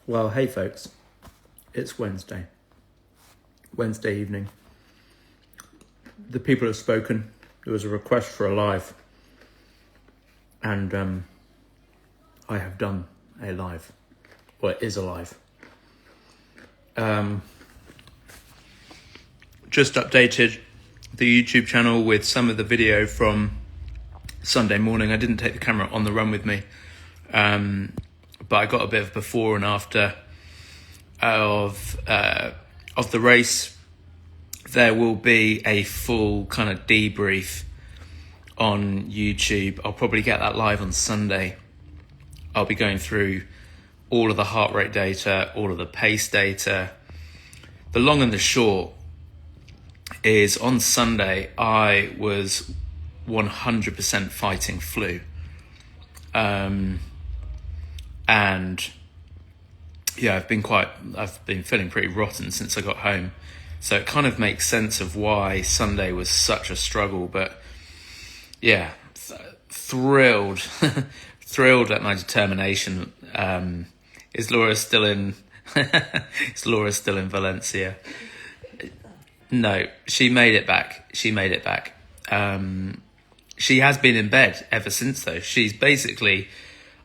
Well, hey folks, it's Wednesday evening. The people have spoken. There was a request for a live, and I have done a live. Well, it is a live. Just updated the YouTube channel with some of the video from Sunday morning. I didn't take the camera on the run with me, but I got a bit of before and after of the race. There will be a full kind of debrief on YouTube. I'll probably get that live on Sunday. I'll be going through all of the heart rate data, all of the pace data. The long and the short is on Sunday, I was 100% fighting flu. And yeah, I've been feeling pretty rotten since I got home. So it kind of makes sense of why Sunday was such a struggle. But yeah, thrilled at my determination. Is Laura still in Valencia? No, she made it back. She has been in bed ever since though.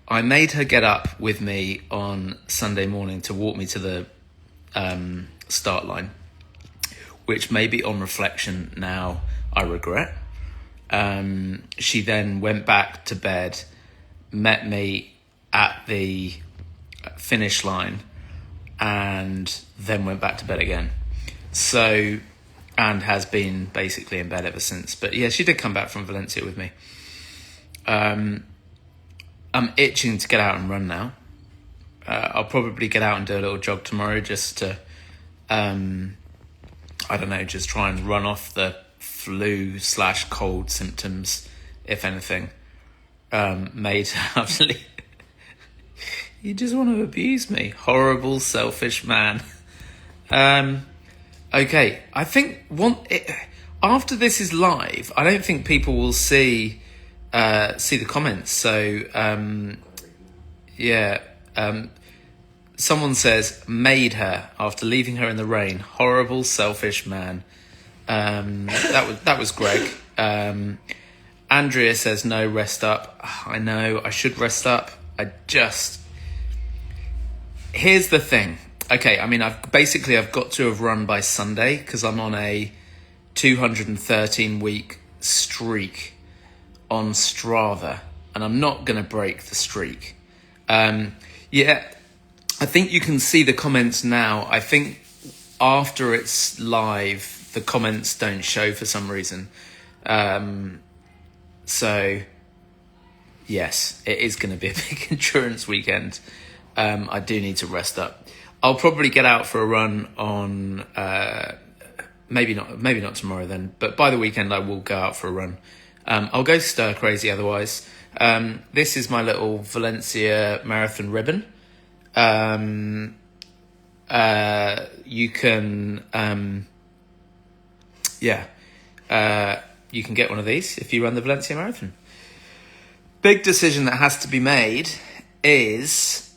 I made her get up with me on Sunday morning to walk me to the start line, which maybe on reflection now I regret. She then went back to bed, met me at the finish line, and then went back to bed again. So, and has been basically in bed ever since. But yeah, she did come back from Valencia with me. I'm itching to get out and run now. I'll probably get out and do a little jog tomorrow just to, just try and run off the flu/cold symptoms, if anything. Made absolutely. You just want to abuse me. Horrible, selfish man. Okay, I think after this is live, I don't think people will see the comments. So, someone says, made her after leaving her in the rain. Horrible, selfish man. That was Greg. Andrea says, no, rest up. I know, I should rest up. Here's the thing. Okay, I mean, I've got to have run by Sunday because I'm on a 213-week streak on Strava, and I'm not going to break the streak. I think you can see the comments now. I think after it's live, the comments don't show for some reason. So, yes, it is going to be a big endurance weekend. I do need to rest up. I'll probably get out for a run on, maybe not tomorrow then, but by the weekend I will go out for a run. I'll go stir crazy otherwise. This is my little Valencia marathon ribbon. You can get one of these if you run the Valencia marathon. Big decision that has to be made is,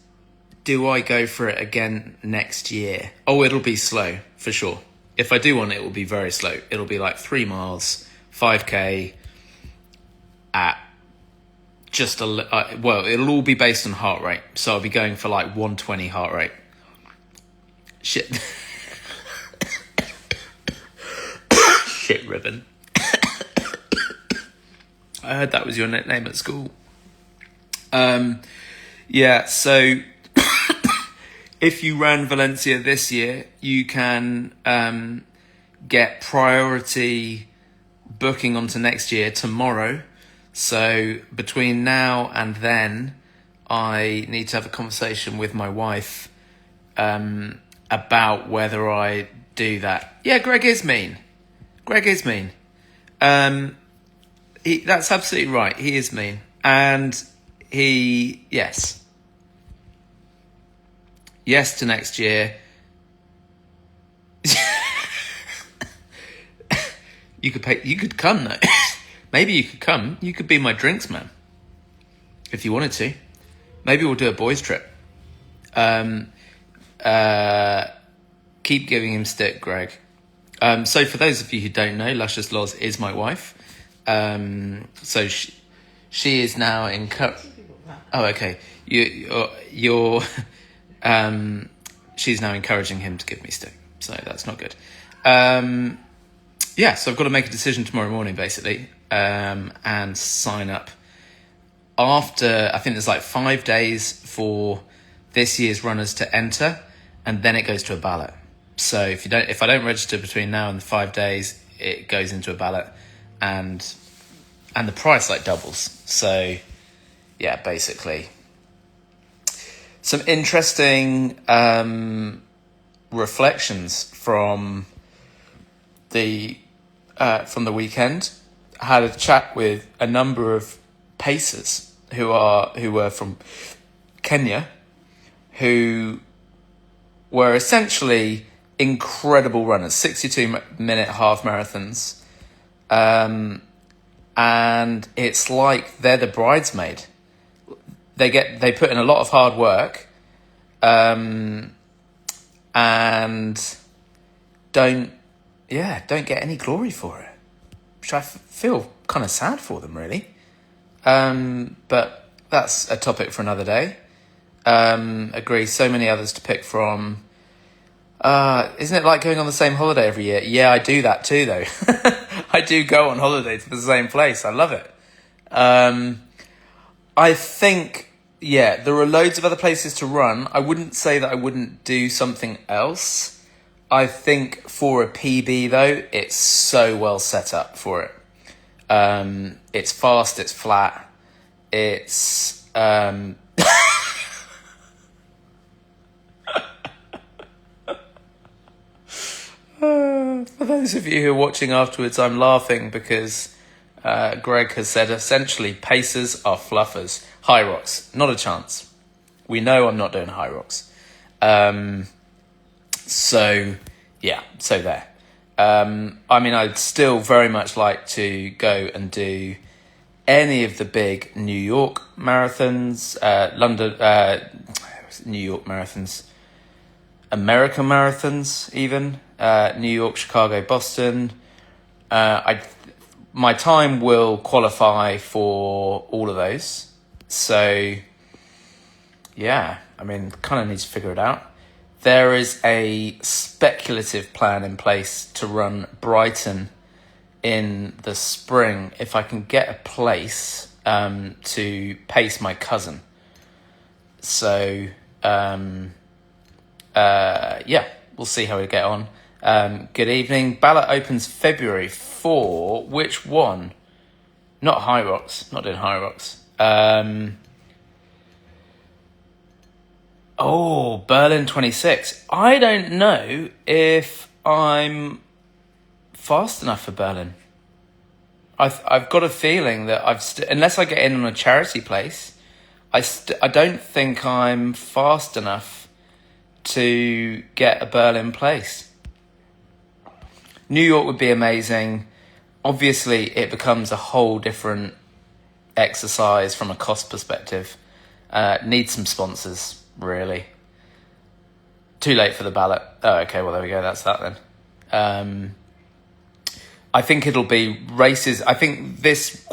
do I go for it again next year? Oh, it'll be slow for sure. If I do one, it will be very slow. It'll be like 3 miles, 5K at just it'll all be based on heart rate. So I'll be going for like 120 heart rate. Shit. Shit ribbon. I heard that was your nickname at school. So if you ran Valencia this year, you can get priority booking onto next year tomorrow. So between now and then, I need to have a conversation with my wife about whether I do that. Yeah, Greg is mean. That's absolutely right. He is mean. And yes to next year. You could come though. Maybe you could come. You could be my drinks man if you wanted to. Maybe we'll do a boys trip. Keep giving him stick, Greg. So for those of you who don't know, Luscious Loz is my wife. So she is now in... Oh, okay. You're she's now encouraging him to give me stick. So that's not good. Yeah, so I've got to make a decision tomorrow morning, basically, and sign up. After, I think there's like 5 days for this year's runners to enter, and then it goes to a ballot. So if I don't register between now and the 5 days, it goes into a ballot, and the price like doubles. So yeah, basically some interesting reflections from the weekend. I had a chat with a number of pacers who were from Kenya, who were essentially incredible runners, 62-minute half marathons, and it's like they're the bridesmaid. They put in a lot of hard work, and don't get any glory for it, which I feel kind of sad for them, really. But that's a topic for another day. Agree. So many others to pick from. Isn't it like going on the same holiday every year? Yeah, I do that too, though. I do go on holiday to the same place. I love it. I think, yeah, there are loads of other places to run. I wouldn't say that I wouldn't do something else. I think for a PB, though, it's so well set up for it. It's fast, it's flat, it's... For those of you who are watching afterwards, I'm laughing because Greg has said essentially pacers are fluffers. High rocks, not a chance. We know I'm not doing high rocks. So there. I mean, I'd still very much like to go and do any of the big New York marathons, New York marathons, American marathons even, New York, Chicago, Boston. My time will qualify for all of those. So, yeah, I mean, kind of need to figure it out. There is a speculative plan in place to run Brighton in the spring if I can get a place to pace my cousin. So, we'll see how we get on. Good evening. Ballot opens February for which one? Not High Rocks. Not doing High Rocks. Berlin 26. I don't know if I'm fast enough for Berlin. I've got a feeling that unless I get in on a charity place, I don't think I'm fast enough to get a Berlin place. New York would be amazing. Obviously, it becomes a whole different exercise from a cost perspective. Need some sponsors, really. Too late for the ballot. Oh, okay, well, there we go. That's that then. I think it'll be races. I think this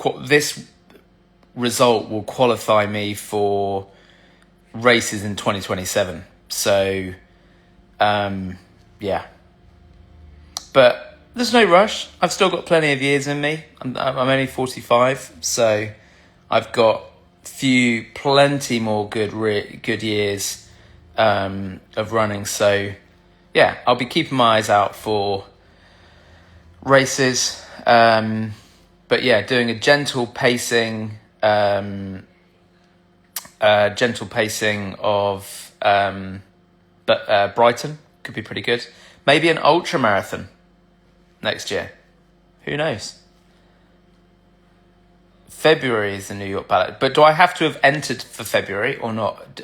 result will qualify me for races in 2027. So, yeah. But there's no rush. I've still got plenty of years in me. I'm only 45, so I've got plenty more good years of running. So, yeah, I'll be keeping my eyes out for races. But yeah, doing a gentle pacing of Brighton could be pretty good. Maybe an ultra marathon next year. Who knows? February is the New York ballot. But do I have to have entered for February or not?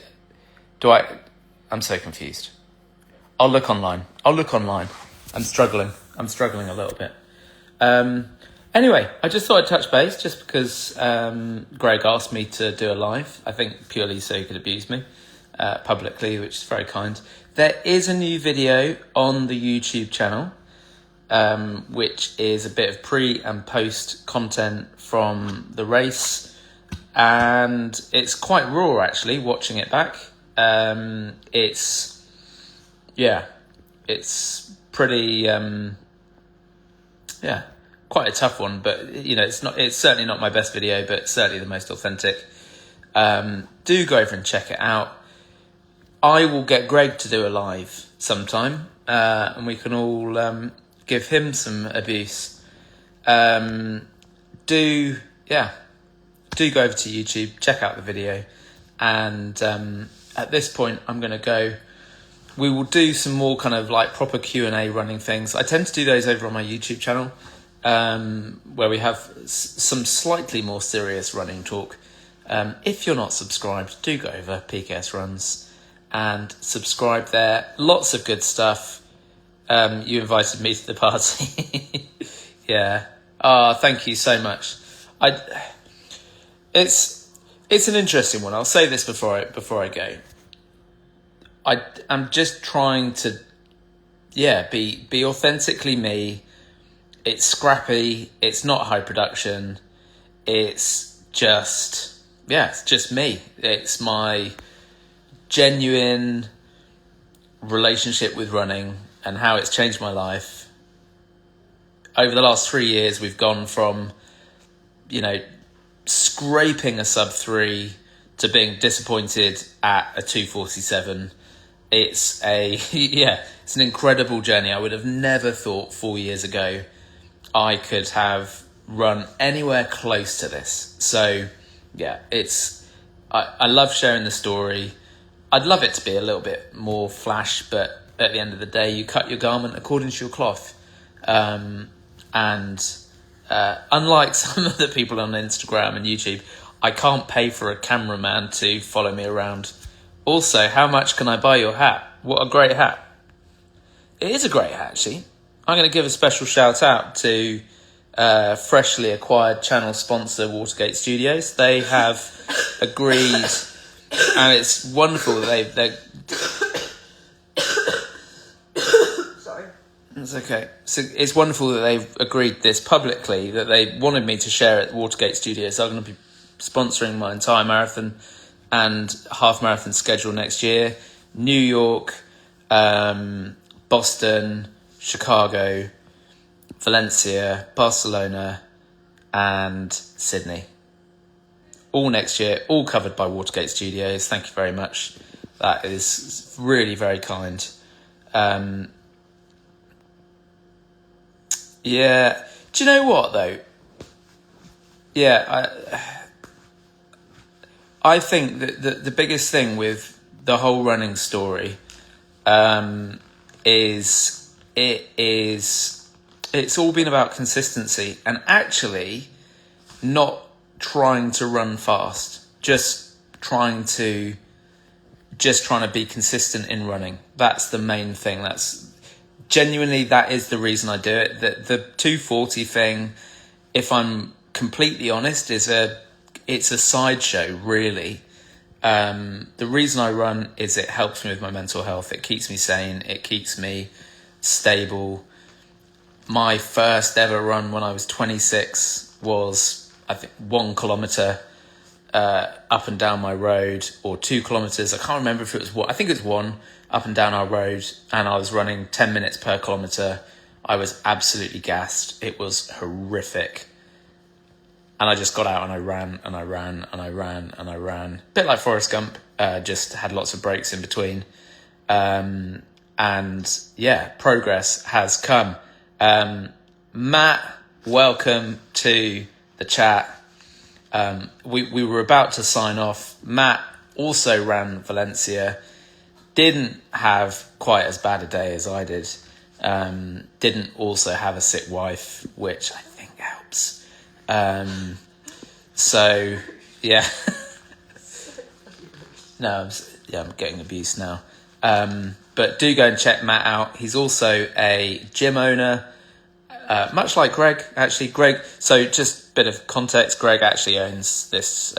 I'm so confused. I'll look online. I'm struggling a little bit. Anyway, I just thought I'd touch base just because Greg asked me to do a live. I think purely so he could abuse me. publicly, which is very kind. There is a new video on the YouTube channel, which is a bit of pre and post content from the race, and it's quite raw actually watching it back. It's pretty quite a tough one, but it's certainly not my best video, but certainly the most authentic. Do go over and check it out. I will get Greg to do a live sometime, and we can all give him some abuse. Do go over to YouTube, check out the video, and at this point I'm going to go. We will do some more kind of like proper Q&A running things. I tend to do those over on my YouTube channel, where we have some slightly more serious running talk. If you're not subscribed, do go over PKS Runs and subscribe there. Lots of good stuff. You invited me to the party. Yeah. Thank you so much. It's an interesting one. I'll say this before I go. I'm just trying to, be authentically me. It's scrappy. It's not high production. It's just me. It's my genuine relationship with running and how it's changed my life. Over the last 3 years, we've gone from, scraping a sub 3 to being disappointed at a 2:47. It's it's an incredible journey. I would have never thought 4 years ago I could have run anywhere close to this. So I love sharing the story. I'd love it to be a little bit more flash, but at the end of the day, you cut your garment according to your cloth. Unlike some of the people on Instagram and YouTube, I can't pay for a cameraman to follow me around. Also, how much can I buy your hat? What a great hat. It is a great hat, actually. I'm going to give a special shout out to freshly acquired channel sponsor Watergate Studios. They have agreed, and it's wonderful that they sorry. It's okay. So it's wonderful that they've agreed this publicly, that they wanted me to share at Watergate Studios. So I'm going to be sponsoring my entire marathon and half marathon schedule next year. New York, Boston, Chicago, Valencia, Barcelona, and Sydney. All next year, all covered by Watergate Studios. Thank you very much. That is really very kind. Do you know what though? I think that the biggest thing with the whole running story is it's all been about consistency and actually not trying to run fast, just trying to be consistent in running. That's the main thing. That's genuinely, that is the reason I do it. The 240 thing, if I'm completely honest, it's a sideshow, really. The reason I run is it helps me with my mental health. It keeps me sane. It keeps me stable. My first ever run when I was 26 was, I think, 1 kilometre up and down my road, or 2 kilometres. I can't remember if it was one. I think it was 1 up and down our road, and I was running 10 minutes per kilometre. I was absolutely gassed. It was horrific. And I just got out and I ran and I ran and I ran and I ran. A bit like Forrest Gump, just had lots of breaks in between. Progress has come. Matt, welcome to the chat. We were about to sign off. Matt also ran Valencia. Didn't have quite as bad a day as I did. Didn't also have a sick wife, which I think helps. I'm getting abused now. But do go and check Matt out. He's also a gym owner, much like Greg, actually. So just a bit of context, Greg actually owns this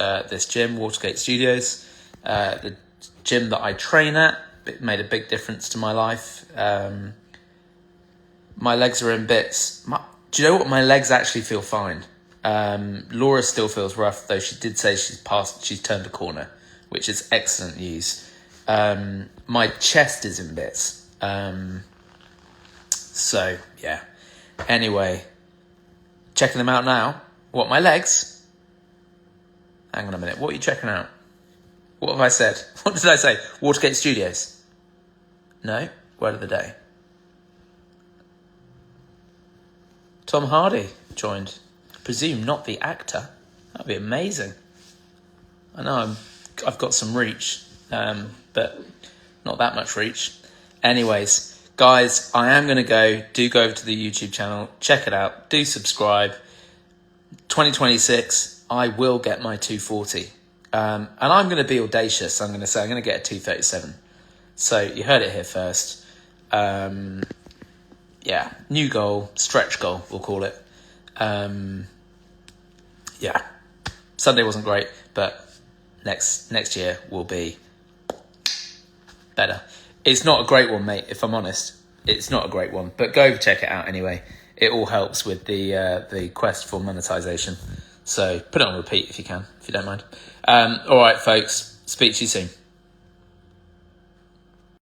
gym, Watergate Studios. The gym that I train at. It made a big difference to my life. My legs are in bits. Do you know what? My legs actually feel fine. Laura still feels rough, though she did say she's turned a corner, which is excellent news. My chest is in bits. So, yeah. Anyway, checking them out now. What, my legs? Hang on a minute. What are you checking out? What have I said? What did I say? Watergate Studios? No? Word of the day. Tom Hardy joined. I presume not the actor. That'd be amazing. I know I've got some reach, but not that much reach. Anyways, guys, I am going to go. Do go over to the YouTube channel. Check it out. Do subscribe. 2026, I will get my 240. And I'm going to be audacious. I'm going to say I'm going to get a 237. So you heard it here first. Yeah, new goal, stretch goal, we'll call it. Yeah, Sunday wasn't great, but next year will be better. It's not a great one, mate, if I'm honest. It's not a great one, but go check it out anyway. It all helps with the quest for monetization. So put it on repeat if you can, if you don't mind. All right, folks, speak to you soon.